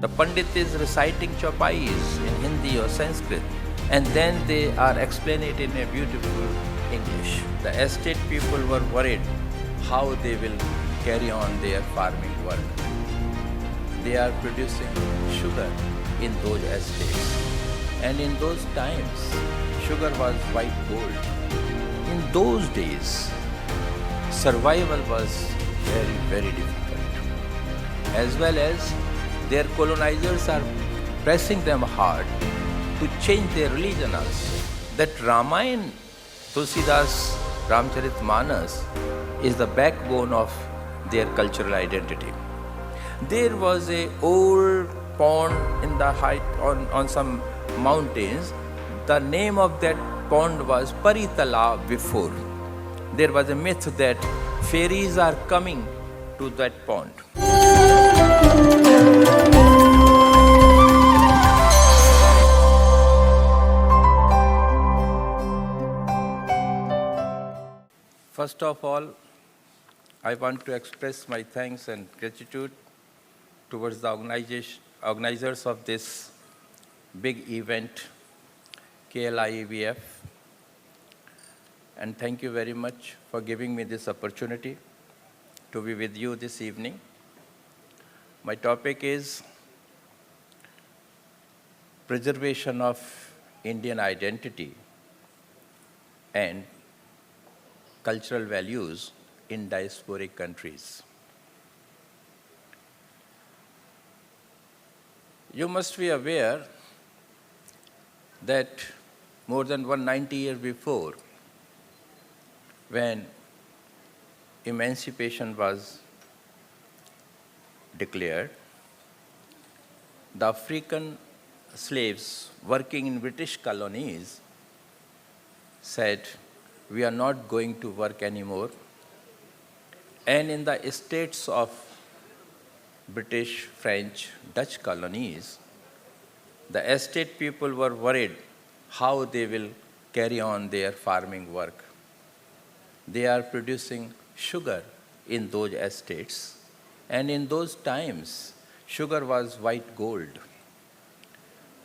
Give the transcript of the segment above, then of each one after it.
The Pandit is reciting chopais in Hindi or Sanskrit, and then they are explaining it in a beautiful English. The estate people were worried how they will carry on their farming work. They are producing sugar in those estates. And in those times, sugar was white gold. In those days, survival was very, very difficult. As well as their colonizers are pressing them hard to change their religion also. That Ramayana, Tulsidas Ramcharitmanas, is the backbone of their cultural identity. There was a old pond in the height on some mountains. The name of that pond was Paritala before. There was a myth that fairies are coming to that pond. First of all, I want to express my thanks and gratitude towards the organizers of this big event, KeralaLegislature, and thank you very much for giving me this opportunity to be with you this evening. My topic is preservation of Indian identity and cultural values in diasporic countries. You must be aware that more than 190 years before, when emancipation was declared, the African slaves working in British colonies said, "We are not going to work anymore." And in the estates of British, French, Dutch colonies, the estate people were worried how they will carry on their farming work. They are producing sugar in those estates, and in those times, sugar was white gold.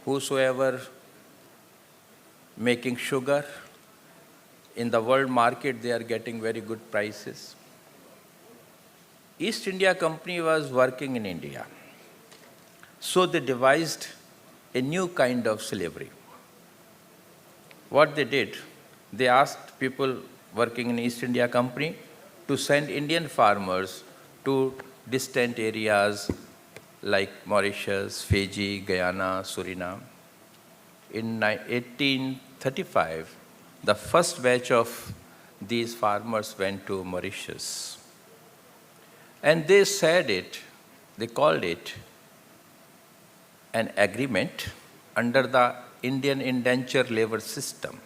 Whosoever making sugar in the world market, they are getting very good prices. East India Company was working in India. So they devised a new kind of slavery. What they did, they asked people working in East India Company to send Indian farmers to distant areas like Mauritius, Fiji, Guyana, Suriname. In 1835, the first batch of these farmers went to Mauritius. And they called it an agreement under the Indian indenture labor system.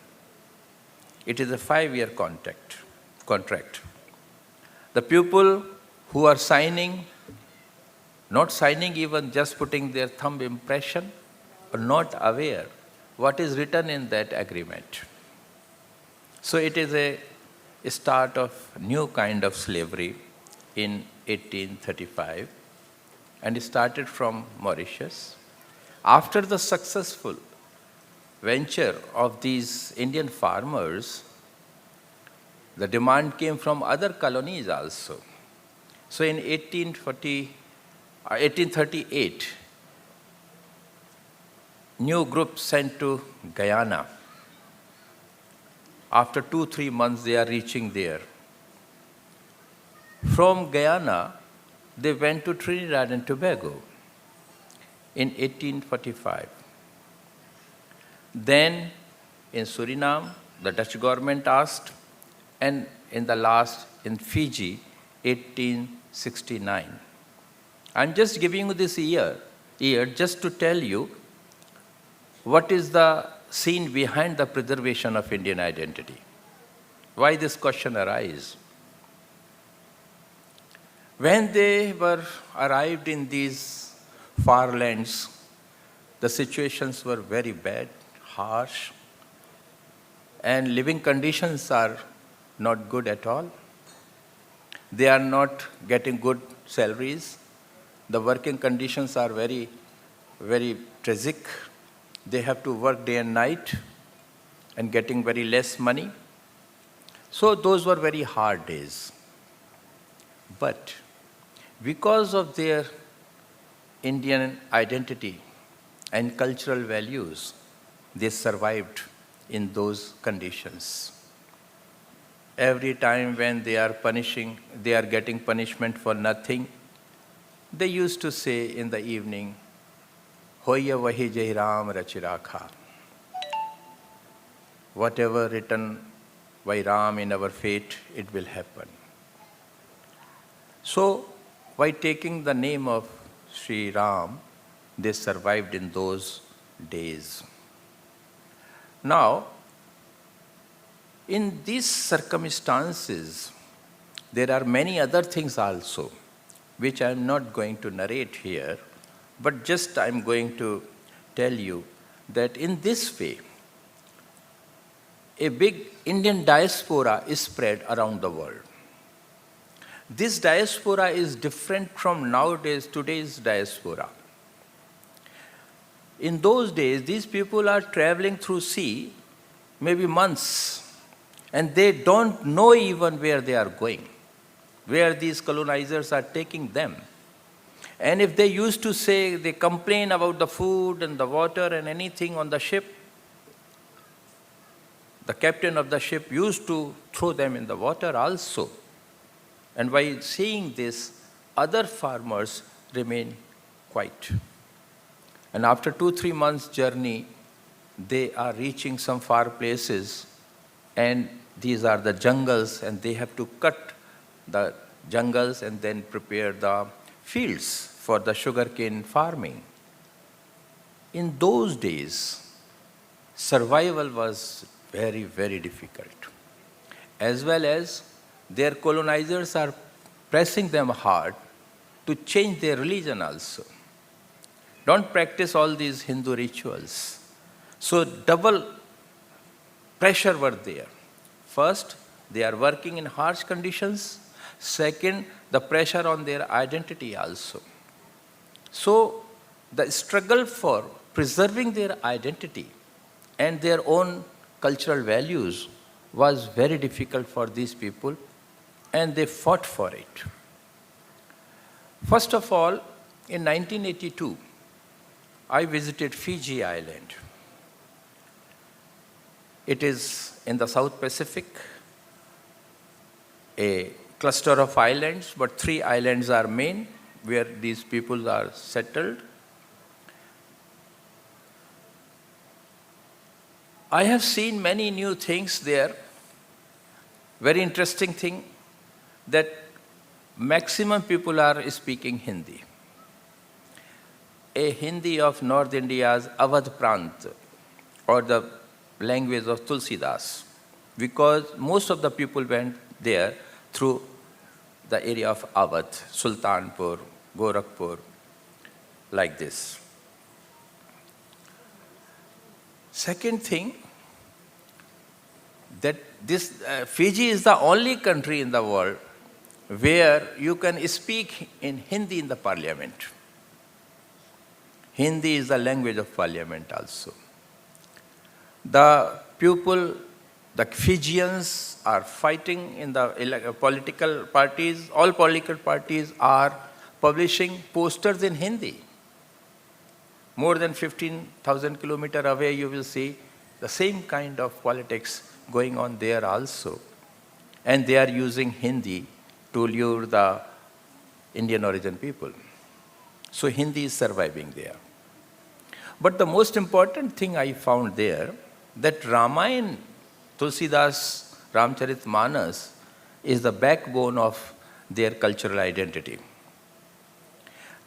It is a 5-year contract. The people who are signing, not signing even just putting their thumb impression, are not aware what is written in that agreement. So it is a start of new kind of slavery in 1835, and it started from Mauritius. After the successful venture of these Indian farmers, the demand came from other colonies also. So in 1838, new group sent to Guyana. After 2-3 months, they are reaching there. From Guyana, they went to Trinidad and Tobago in 1845. Then in Suriname, the Dutch government asked, and in the last in Fiji, 1869. I'm just giving you this year just to tell you what is the scene behind the preservation of Indian identity. Why this question arises? When they were arrived in these far lands, the situations were very bad, harsh, and living conditions are not good at all. They are not getting good salaries. The working conditions are very very tragic. They have to work day and night and getting very less money. So those were very hard days. But because of their Indian identity and cultural values, they survived in those conditions. Every time when they are getting punishment for nothing, they used to say in the evening, Hoya vahi jai Ram rachirakha. Whatever written by Ram in our fate, it will happen. So, by taking the name of Sri Ram, they survived in those days. Now, in these circumstances, there are many other things also, which I am not going to narrate here, but just I am going to tell you that in this way, a big Indian diaspora is spread around the world. This diaspora is different from today's diaspora. In those days, these people are traveling through sea, maybe months, and they don't know even where they are going, where these colonizers are taking them. And if they used to say, they complain about the food and the water and anything on the ship, the captain of the ship used to throw them in the water also. And by seeing this, other farmers remain quiet. And after 2-3 months' journey, they are reaching some far places, and these are the jungles, and they have to cut the jungles and then prepare the fields for the sugarcane farming. In those days, survival was very, very difficult. As well as their colonizers are pressing them hard to change their religion also. Don't practice all these Hindu rituals. So double pressure were there. First, they are working in harsh conditions. Second, the pressure on their identity also. So the struggle for preserving their identity and their own cultural values was very difficult for these people, and they fought for it. First of all, in 1982, I visited Fiji Island. It is in the South Pacific, a cluster of islands, but 3 islands are main, where these people are settled. I have seen many new things there. Very interesting thing, that maximum people are speaking Hindi. A Hindi of North India's Awadh Prant, or the language of Tulsidas, because most of the people went there through the area of Awadh, Sultanpur, Gorakhpur, like this. Second thing, that this Fiji is the only country in the world where you can speak in Hindi in the parliament. Hindi is the language of parliament also. The people, the Fijians are fighting in the political parties. All political parties are publishing posters in Hindi. More than 15,000 kilometers away, you will see the same kind of politics going on there also. And they are using Hindi to lure the Indian origin people. So Hindi is surviving there. But the most important thing I found there, that Ramayana, Tulsidas Ramcharitmanas, is the backbone of their cultural identity.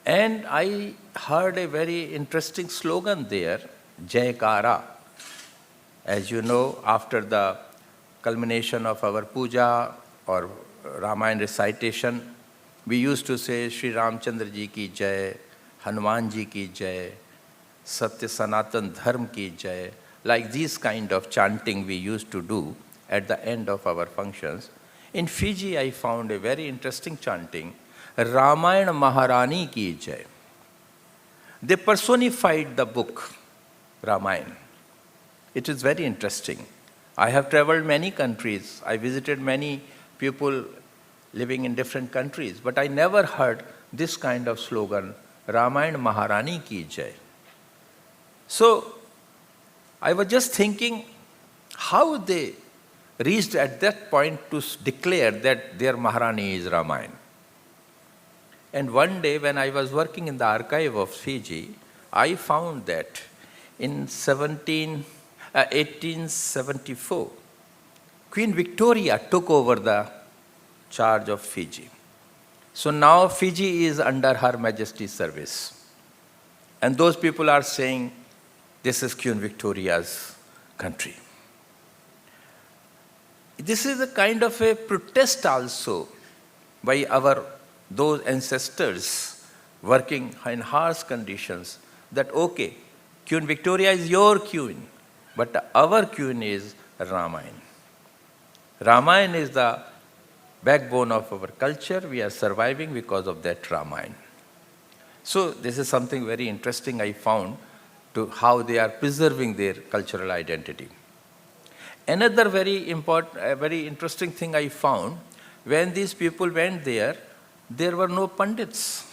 And I heard a very interesting slogan there, Jaykara. As you know, after the culmination of our puja or Ramayana recitation, we used to say, Shri Ramchandra ji ki jai, Hanuman ji ki jai, Satya Sanatan Dharm ki jai. Like these kind of chanting we used to do at the end of our functions. In Fiji, I found a very interesting chanting, Ramayana Maharani ki jai. They personified the book, Ramayana. It is very interesting. I have traveled many countries. I visited many people living in different countries, but I never heard this kind of slogan, Ramayana Maharani ki jai. So I was just thinking how they reached at that point to declare that their Maharani is Ramayana. And one day when I was working in the archive of Fiji, I found that in 1874, Queen Victoria took over the charge of Fiji. So now Fiji is under Her Majesty's service. And those people are saying, this is Queen Victoria's country. This is a kind of a protest also by those ancestors working in harsh conditions that, okay, Queen Victoria is your queen, but our queen is Ramayana. Ramayana is the backbone of our culture. We are surviving because of that Ramayana. So this is something very interesting I found to how they are preserving their cultural identity. Another very important, very interesting thing I found, when these people went there were no pandits.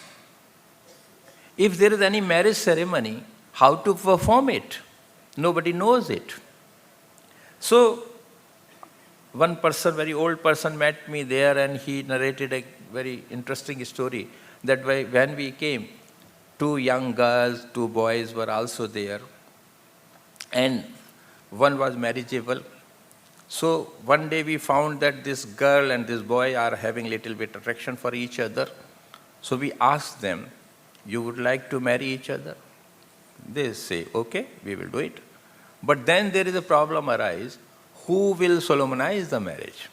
If there is any marriage ceremony, how to perform it? Nobody knows it. So one person, very old person, met me there and he narrated a very interesting story that when we came, 2 young girls, 2 boys were also there, and one was marriageable. So one day we found that this girl and this boy are having little bit attraction for each other. So we asked them, you would like to marry each other? They say, okay, we will do it. But then there is a problem arise. Who will solemnize the marriage?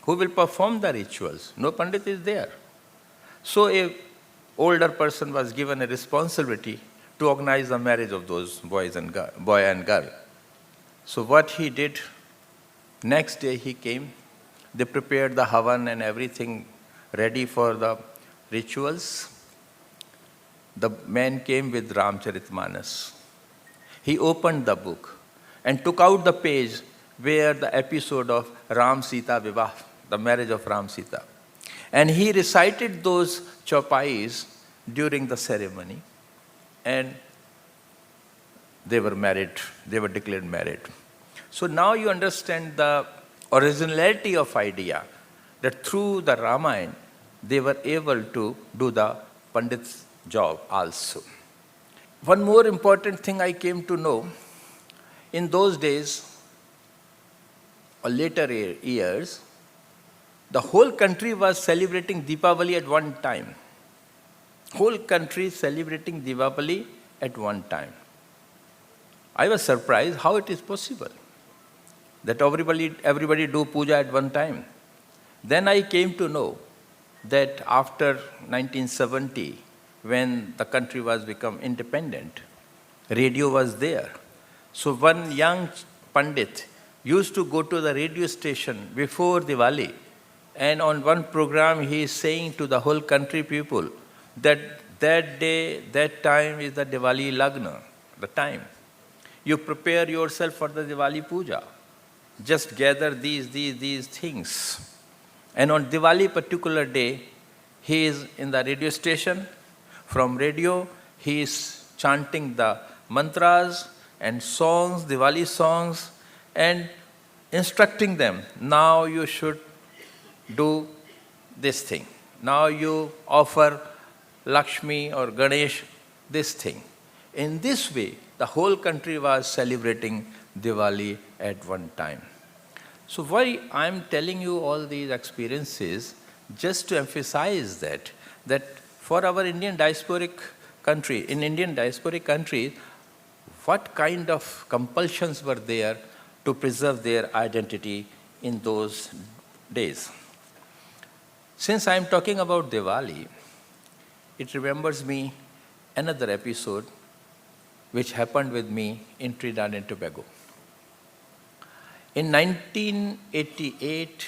Who will perform the rituals? No pandit is there. So a older person was given a responsibility to organize the marriage of those boy and girl. So what he did, next day he came, they prepared the havan and everything ready for the rituals. The man came with Ramcharitmanas. He opened the book and took out the page where the episode of Ram Sita Vivah, the marriage of Ram Sita. And he recited those chaupais during the ceremony, and they were married, they were declared married. So now you understand the originality of idea, that through the Ramayana, they were able to do the Pandit's job also. One more important thing I came to know, in those days, or later years, the whole country was celebrating Deepavali at one time. Whole country celebrating Deepavali at one time. I was surprised how it is possible that everybody do puja at one time. Then I came to know that after 1970, when the country was become independent, radio was there. So one young Pandit used to go to the radio station before Diwali, and on one program he is saying to the whole country people that that day, that time is the Diwali Lagna, the time. You prepare yourself for the Diwali Puja. Just gather these things. And on Diwali particular day, he is in the radio station. From radio, he is chanting the mantras and songs, Diwali songs, and instructing them, now you should do this thing. Now you offer Lakshmi or Ganesh this thing. In this way, the whole country was celebrating Diwali at one time. So why I am telling you all these experiences, just to emphasize that for our Indian diasporic country, in Indian diasporic countries, what kind of compulsions were there to preserve their identity in those days. Since I am talking about Diwali, it remembers me another episode which happened with me in Trinidad and Tobago. In 1988,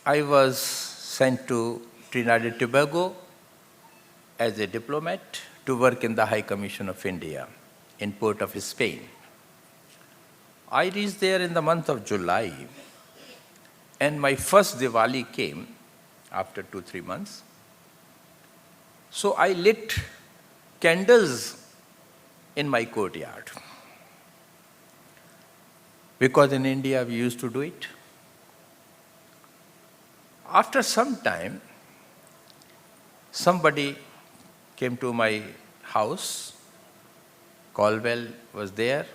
I was sent to Trinidad and Tobago as a diplomat to work in the High Commission of India in Port of Spain. I reached there in the month of July, and my first Diwali came after 2-3 months. So I lit candles in my courtyard, because in India we used to do it. After some time, somebody came to my house. Caldwell was there.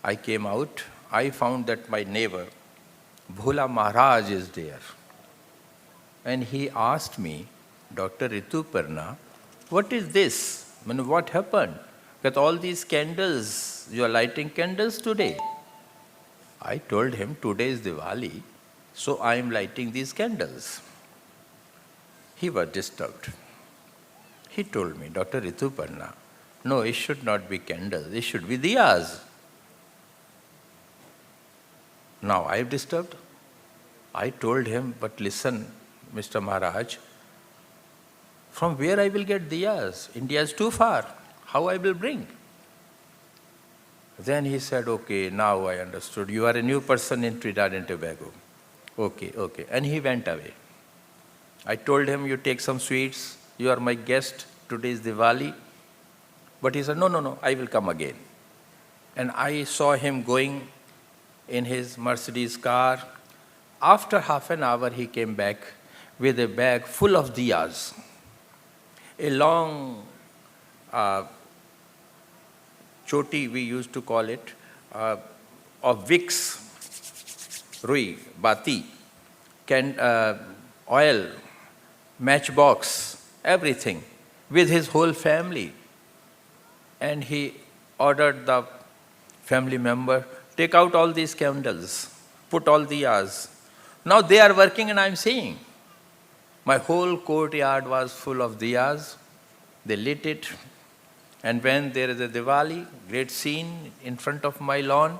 I came out. I found that my neighbor, Bhola Maharaj, is there. And he asked me, Dr. Rituparna, what is this? I mean, what happened? That all these candles, you are lighting candles today. I told him, today is Diwali, so I am lighting these candles. He was disturbed. He told me, Dr. Rituparna, no, it should not be candles, it should be diyas. Now I am disturbed. I told him, but listen, Mr. Maharaj, from where I will get diyas? India is too far. How I will bring? Then he said, okay, now I understood. You are a new person in Trinidad and Tobago. Okay. And he went away. I told him, you take some sweets. You are my guest. Today is Diwali. But he said, no, I will come again. And I saw him going in his Mercedes car. After half an hour, he came back with a bag full of diyas. A long choti, we used to call it, of wicks, rui, bati, oil, matchbox, everything, with his whole family. And he ordered the family member, take out all these candles, put all diyas. Now they are working and I am seeing. My whole courtyard was full of diyas. They lit it. And when there is a Diwali, great scene in front of my lawn,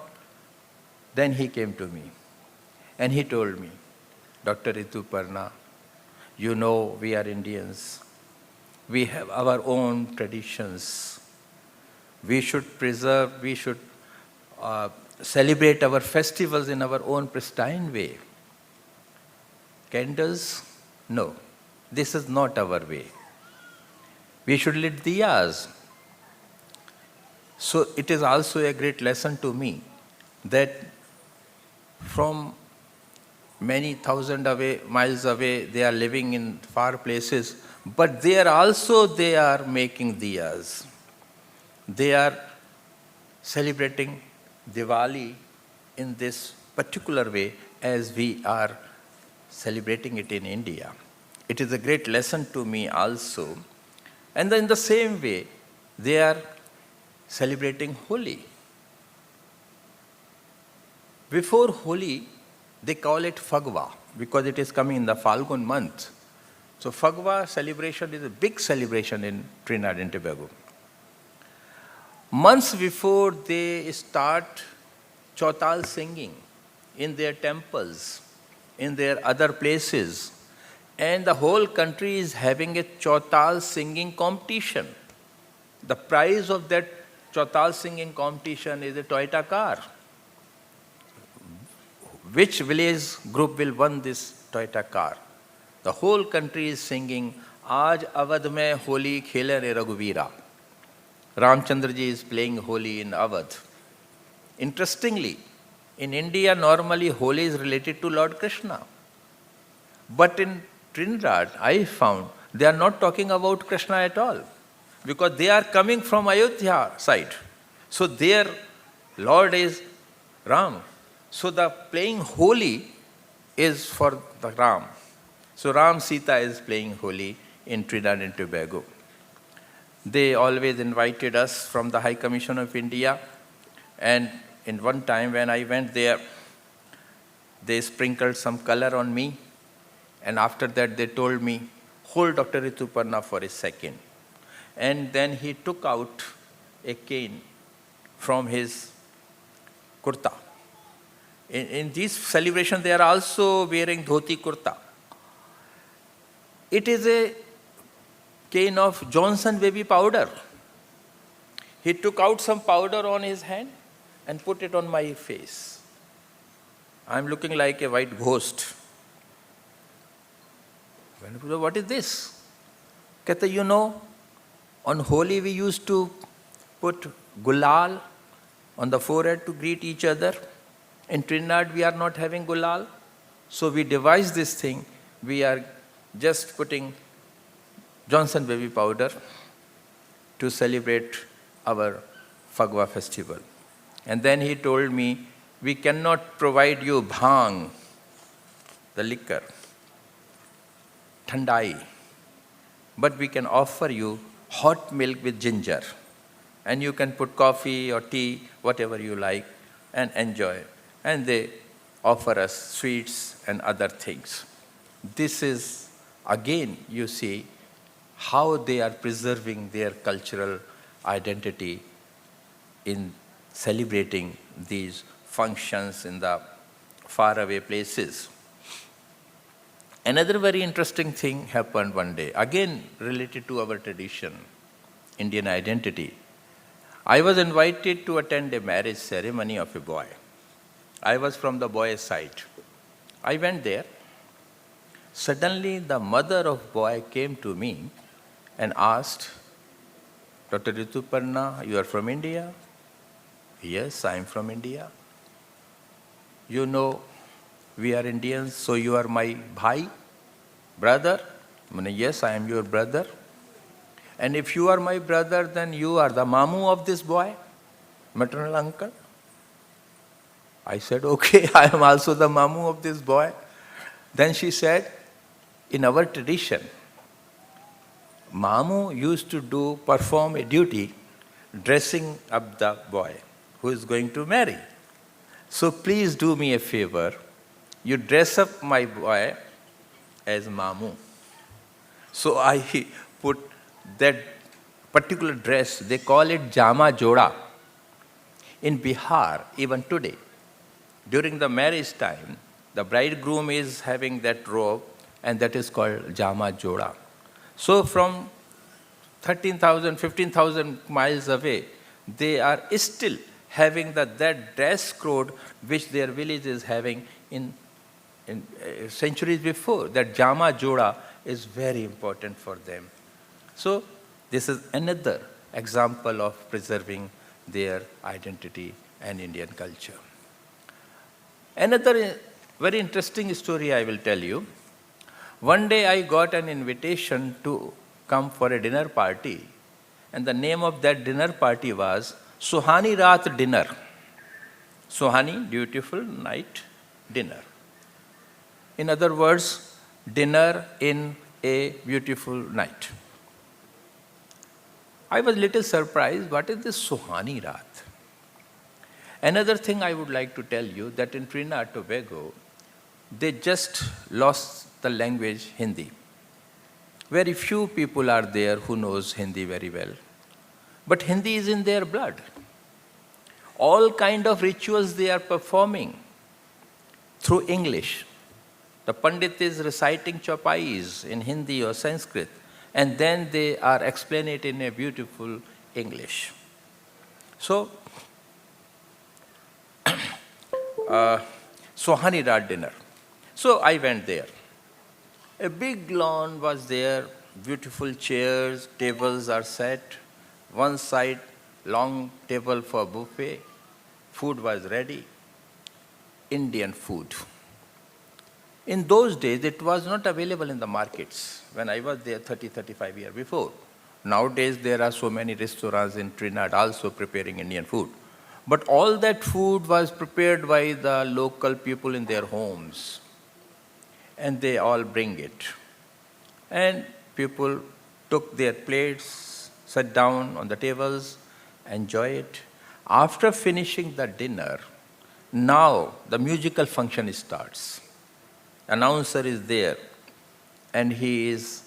then he came to me. And he told me, Dr. Rituparna, you know we are Indians. We have our own traditions. We should preserve, we should celebrate our festivals in our own pristine way. Candles? No. This is not our way. We should lit diyas. So it is also a great lesson to me that from many miles away, they are living in far places, but they are making diyas. They are celebrating Diwali in this particular way as we are celebrating it in India. It is a great lesson to me also. And then in the same way, they are celebrating Holi. Before Holi, they call it Fagwa because it is coming in the Falgun month. So Fagwa celebration is a big celebration in Trinidad and Tobago. Months before, they start Chautal singing in their temples, in their other places. And the whole country is having a Chautal singing competition. The prize of that Chautal singing competition is a Toyota car. Which village group will win this Toyota car? The whole country is singing, Aaj Awadh mein Holi khele re Raghuvira. Ramchandra ji is playing Holi in Awadh. Interestingly, in India, normally Holi is related to Lord Krishna. But in Trinidad, I found they are not talking about Krishna at all, because they are coming from Ayodhya side. So their Lord is Ram. So the playing Holi is for the Ram. So Ram Sita is playing Holi in Trinidad and Tobago. They always invited us from the High Commission of India. And in one time when I went there, they sprinkled some color on me. And after that, they told me, hold Dr. Rituparna for a second. And then he took out a cane from his kurta. In these celebrations, they are also wearing dhoti kurta. It is a cane of Johnson baby powder. He took out some powder on his hand and put it on my face. I'm looking like a white ghost. What is this? Kehta, you know, on Holi we used to put gulal on the forehead to greet each other. In Trinidad we are not having gulal. So we devised this thing. We are just putting Johnson baby powder to celebrate our Fagwa festival. And then he told me, we cannot provide you bhang, the liquor, thandai, but we can offer you hot milk with ginger. And you can put coffee or tea, whatever you like, and enjoy. And they offer us sweets and other things. This is, again, you see, how they are preserving their cultural identity in celebrating these functions in the faraway places. Another very interesting thing happened one day, again related to our tradition, Indian identity. I was invited to attend a marriage ceremony of a boy. I was from the boy's side. I went there. Suddenly, the mother of boy came to me and asked, Dr. Rituparna, you are from India? Yes, I am from India. You know, we are Indians, so you are my bhai, brother? Yes, I am your brother. And if you are my brother, then you are the mamu of this boy, maternal uncle. I said, okay, I am also the mamu of this boy. Then she said, in our tradition, mamu used to perform a duty dressing up the boy who is going to marry. So please do me a favor, you dress up my boy as mamu. So I put that particular dress, they call it jama joda. In Bihar, even today, during the marriage time, the bridegroom is having that robe, and that is called jama joda. So from 13,000, 15,000 miles away, they are still having that dress code which their village is having in centuries before. That jama joda is very important for them. So this is another example of preserving their identity and Indian culture. Another very interesting story I will tell you. One day I got an invitation to come for a dinner party, and the name of that dinner party was Suhani Raat Dinner. Suhani, beautiful night dinner. In other words, dinner in a beautiful night. I was a little surprised, what is this Suhani Raat? Another thing I would like to tell you, that in Trinidad and Tobago, they just lost the language Hindi. Very few people are there who knows Hindi very well. But Hindi is in their blood. All kind of rituals they are performing through English. The Pandit is reciting chopais in Hindi or Sanskrit, and then they are explaining it in a beautiful English. So, Suhani Raat dinner. So I went there. A big lawn was there, beautiful chairs, tables are set. One side, long table for buffet. Food was ready. Indian food. In those days, it was not available in the markets when I was there 30, 35 years before. Nowadays, there are so many restaurants in Trinidad also preparing Indian food. But all that food was prepared by the local people in their homes. And they all bring it. And people took their plates, sat down on the tables, enjoy it. After finishing the dinner, now the musical function starts. Announcer is there, and he is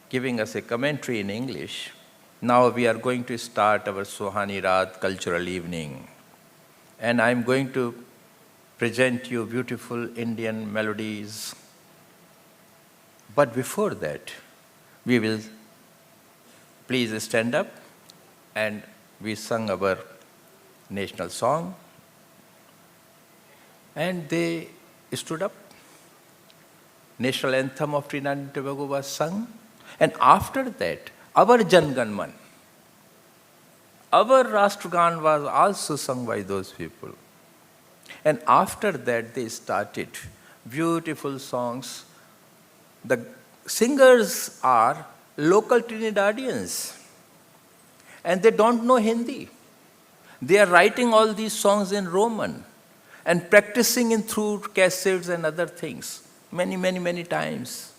giving us a commentary in English. Now we are going to start our Suhani Raat cultural evening. And I'm going to present you beautiful Indian melodies. But before that, we will please stand up. And we sung our national song. And they stood up. National anthem of Trinidad and Tobago was sung. And after that, our Jan Gan Man, our Rashtragan was also sung by those people. And after that, they started beautiful songs. The singers are local Trinidadians. And they don't know Hindi. They are writing all these songs in Roman and practicing in through cassettes and other things many times.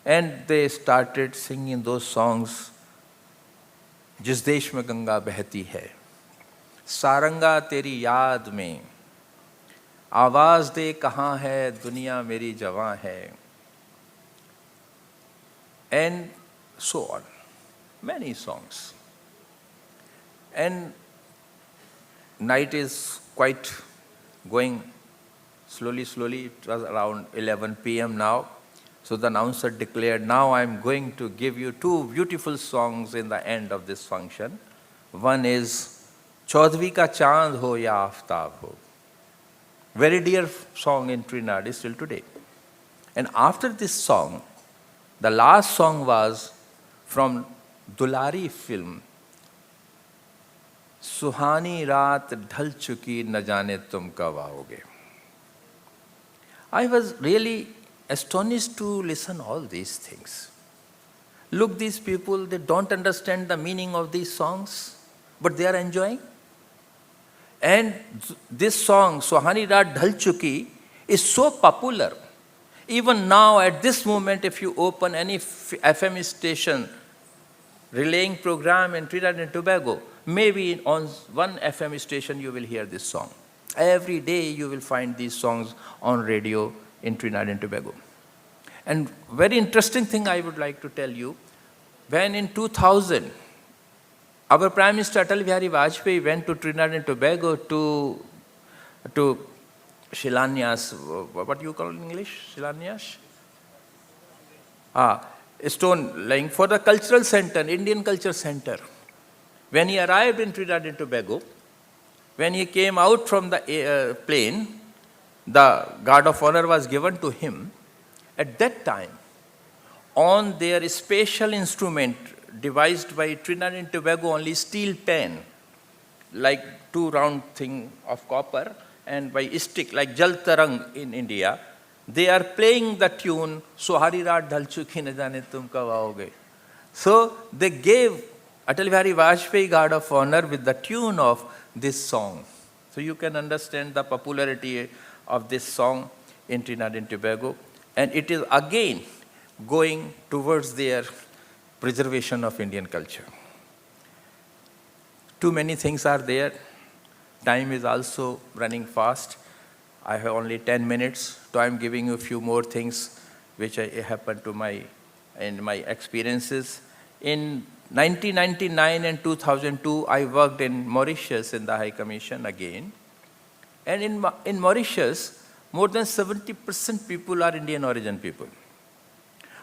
And they started singing those songs. जिस देश में गंगा बहती है, सारंगा तेरी याद में, आवाज दे कहाँ है, दुनिया मेरी जवां है, and so on, many songs. And night is quite going slowly. It was around 11 p.m. now. So the announcer declared, now I'm going to give you two beautiful songs in the end of this function. One is Chaudhvi Ka Chand Ho Ya Aftab Ho. Very dear song in Trinidad is still today. And after this song, the last song was from Dulari film, Suhani Raat Dhal Chuki Na Jane Tum Kab Aoge. I was really astonished to listen all these things. Look, these people, they don't understand the meaning of these songs, but they are enjoying. And this song, Suhani Raat Dhal Chuki, is so popular. Even now, at this moment, if you open any FM station relaying program in Trinidad and Tobago, maybe on one FM station you will hear this song. Every day you will find these songs on radio in Trinidad and Tobago. And very interesting thing I would like to tell you, when in 2000, our Prime Minister Atal Bihari Vajpayee went to Trinidad and Tobago to Shilanyas, what do you call it in English? Shilanyas? Stone laying for the cultural center, Indian Culture Center. When he arrived in Trinidad and Tobago, when he came out from the plane, the guard of honor was given to him. At that time, on their special instrument devised by Trinidad and Tobago, only steel pen, like two round thing of copper, and by stick, like Jal Tarang in India, they are playing the tune, Suhani Raat Dhal Chuki Na Jane Tum Kab Aoge. So they gave Atal Bihari Vajpayee Guard of Honor with the tune of this song. So you can understand the popularity of this song in Trinidad and Tobago. And it is again going towards their preservation of Indian culture. Too many things are there. Time is also running fast. I have only 10 minutes, so I'm giving you a few more things which happened to in my experiences. In 1999 and 2002, I worked in Mauritius in the High Commission again. And in Mauritius, more than 70% people are Indian origin people.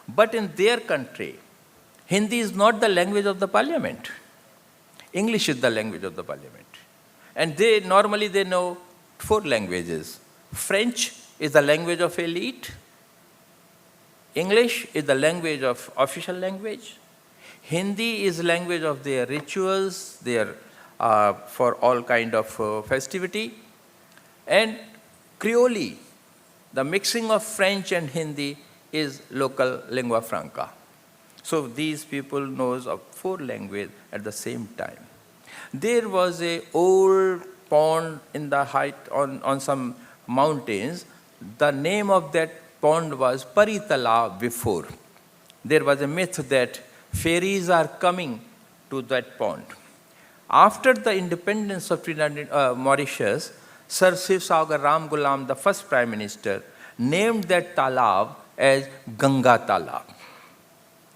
But in their country, Hindi is not the language of the parliament. English is the language of the parliament. And they normally know 4 languages. French is the language of elite. English is the language of official language. Hindi is language of their rituals, their for all kind of festivity. And Creole, the mixing of French and Hindi, is local lingua franca. So these people knows of 4 languages at the same time. There was a old pond in the height on some mountains. The name of that pond was Paritala before. There was a myth that fairies are coming to that pond. After the independence of Mauritius, Sir Shiv Sagar Ram Gulam, the first Prime Minister, named that talab as Ganga Talab.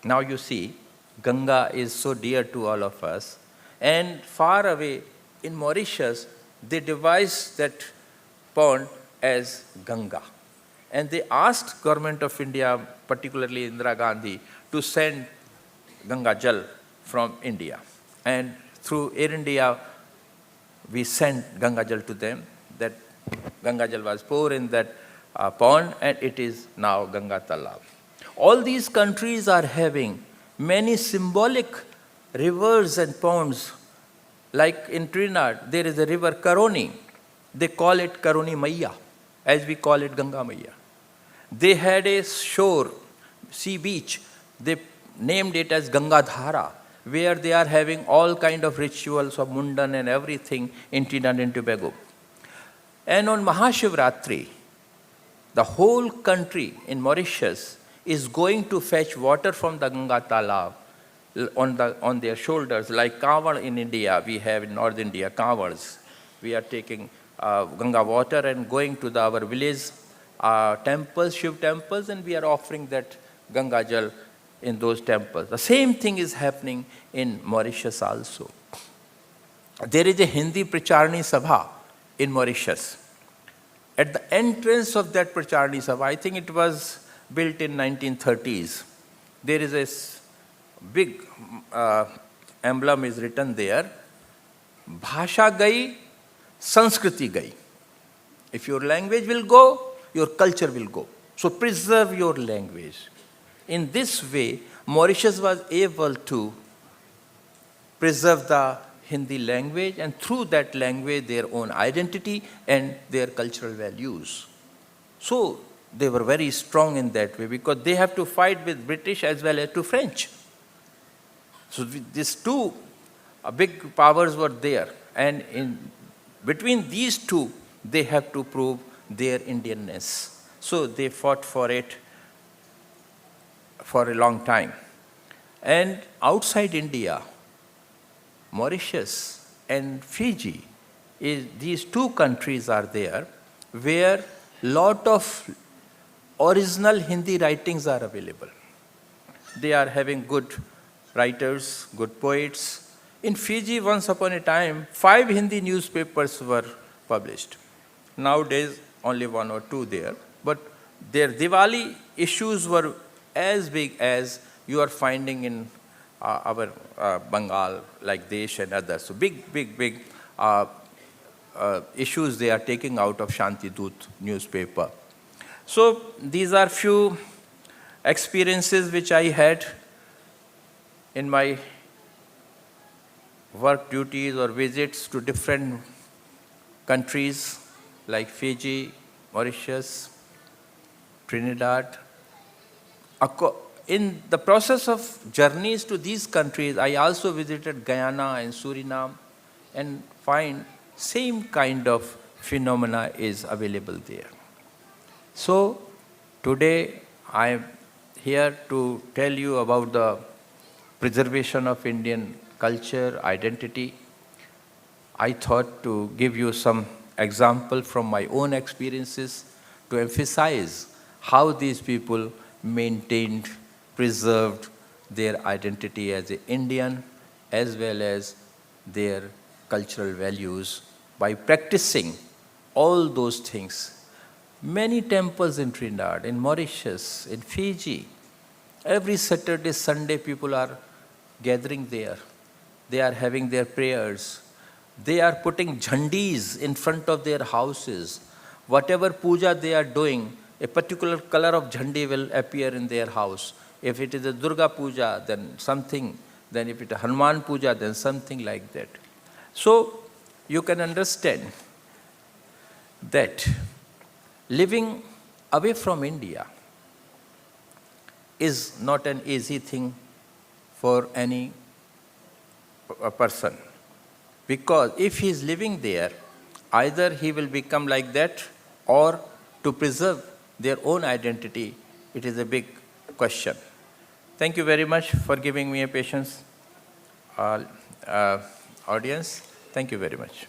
Now you see, Ganga is so dear to all of us. And far away in Mauritius, they devised that pond as Ganga. And they asked Government of India, particularly Indira Gandhi, to send Ganga Jal from India. And through Air India, we sent Ganga Jal to them. That Ganga Jal was poured in that pond, and it is now Ganga Talab. All these countries are having many symbolic rivers and ponds. Like in Trinidad, there is a river Karoni. They call it Karoni Maiya, as we call it Ganga Maiya. They had a shore, sea beach. They named it as Gangadhara, where they are having all kind of rituals of Mundan and everything in Trinidad and Tobago. And on Mahashivratri, the whole country in Mauritius is going to fetch water from the Ganga Talab on their shoulders, like Kavar in India. We have in North India Kavars. We are taking Ganga water and going to our village temples, Shiv temples, and we are offering that Ganga Jal in those temples. The same thing is happening in Mauritius also. There is a Hindi Pracharni Sabha in Mauritius. At the entrance of that Pracharni Sabha, I think it was built in 1930s, there is a big emblem is written there, Bhasha gai, Sanskriti gai. If your language will go, your culture will go. So preserve your language. In this way, Mauritius was able to preserve the Hindi language, and through that language their own identity and their cultural values. So they were very strong in that way, because they have to fight with British as well as to French. So these two big powers were there, and in between these two, they have to prove their Indianness. So they fought for it for a long time. And outside India, Mauritius and Fiji, these two countries are there where lot of original Hindi writings are available. They are having good writers, good poets. In Fiji, once upon a time, 5 Hindi newspapers were published. Nowadays, only 1 or 2 there. But their Diwali issues were as big as you are finding in our Bengal, like Desh and others. So big issues they are taking out of Shanti Doot newspaper. So these are few experiences which I had in my work duties or visits to different countries like Fiji, Mauritius, Trinidad. In the process of journeys to these countries, I also visited Guyana and Suriname and find same kind of phenomena is available there. So today I am here to tell you about the preservation of Indian culture, identity. I thought to give you some example from my own experiences to emphasize how these people maintained, preserved their identity as an Indian as well as their cultural values by practicing all those things. Many temples in Trinidad, in Mauritius, in Fiji, every Saturday, Sunday people are gathering there. They are having their prayers. They are putting jhandis in front of their houses. Whatever puja they are doing, a particular color of jhandi will appear in their house. If it is a Durga puja, then something. Then if it is Hanuman puja, then something like that. So you can understand that living away from India is not an easy thing for any person. Because if he is living there, either he will become like that, or to preserve their own identity, it is a big question. Thank you very much for giving me a patience, audience. Thank you very much.